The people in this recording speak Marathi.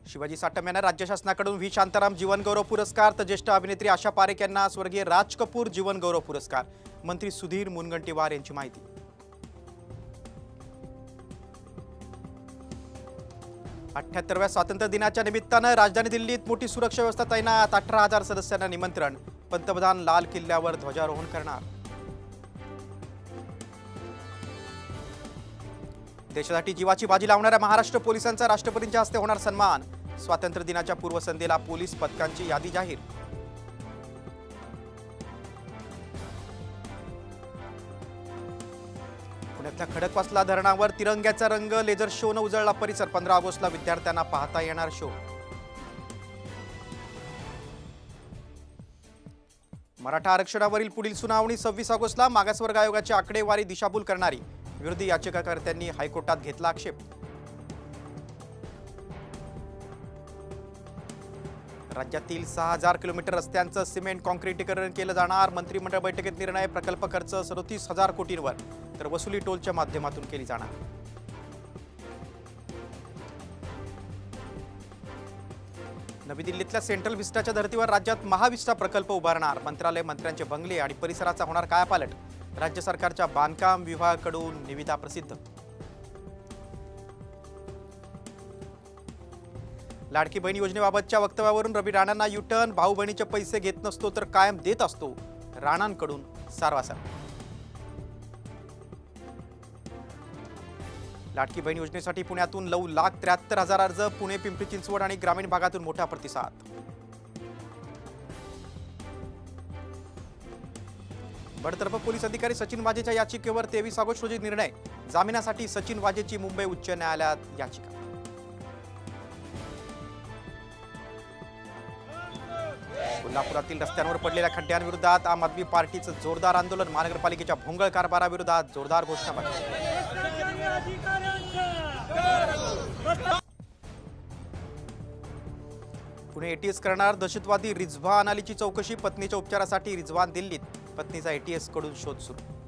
शिवाजी साटम यांना राज्य शासनाकडून व्ही शांताराम जीवन गौरव पुरस्कार तर ज्येष्ठ अभिनेत्री आशा पारेख यांना स्वर्गीय राज कपूर जीवन गौरव पुरस्कार। मंत्री सुधीर मुनगंटीवार यांची माहिती। अठ्ठ्याहत्तरव्या स्वातंत्र्य दिनाच्या निमित्तानं राजधानी दिल्लीत मोठी सुरक्षा व्यवस्था तैनात। 18,000 सदस्यांना निमंत्रण। पंतप्रधान लाल किल्ल्यावर ध्वजारोहण करणार। देशासाठी जीवाची बाजी लावणाऱ्या महाराष्ट्र पोलिसांचा राष्ट्रपतींच्या हस्ते होणार सन्मान। स्वातंत्र्य दिनाच्या पूर्वसंध्येला पोलीस पदकांची यादी जाहीर। पुण्यातल्या खडकवासला धरणावर तिरंग्याचा रंग लेझर शोनं उजळला परिसर। 15 ऑगस्टला विद्यार्थ्यांना पाहता येणार शो। मराठा आरक्षणावरील पुढील सुनावणी 26 ऑगस्टला। मागासवर्ग आयोगाची आकडेवारी दिशाभूल करणारी। विरोधी याचिकाकर्त्यांनी हायकोर्टात घेतला आक्षेप। राज्यातील 6,000 किलोमीटर रस्त्यांचं सिमेंट कॉन्क्रीटीकरण केलं जाणार। मंत्रिमंडळ बैठकीत निर्णय। प्रकल्प खर्च 37,000 कोटींवर तर वसुली टोलच्या माध्यमातून केली जाणार। नवी दिल्लीतल्या सेंट्रल विस्टाच्या धर्तीवर राज्यात महाविस्टा प्रकल्प उभारणार। मंत्रालय मंत्र्यांचे बंगले आणि परिसराचा होणार कायापालट। राज्य सरकारच्या बांधकाम विभागाकडून निविदा प्रसिद्ध। लाडकी बहीण योजनेबाबतच्या वक्तव्यावरून रवी राणांना युटर्न। भाऊ बहिणीचे पैसे घेत नसतो तर कायम देत असतो, राणांकडून सारवासार। लाडकी बहीण योजनेसाठी पुण्यातून 9,73,000 अर्ज। पुणे, पिंपरी चिंचवड आणि ग्रामीण भागातून मोठा प्रतिसाद। बडतर्फ पोलीस अधिकारी सचिन वाजेच्या याचिकेवर 23 ऑगस्ट रोजी निर्णय। जामिनासाठी सचिन वाजेची मुंबई उच्च न्यायालयात याचिका। कोल्हापुरातील रस्त्यांवर पडलेल्या खड्ड्यांविरोधात आम आदमी पार्टीचं जोरदार आंदोलन। महानगरपालिकेच्या भोंगळ कारभाराविरोधात जोरदार घोषणाबाजी। पुणे एटीएस करणार दहशतवादी रिझवान अलीची चौकशी। पत्नीच्या उपचारासाठी रिझवान दिल्लीत। पत्नीचा एटीएस कडून शोध सुरू।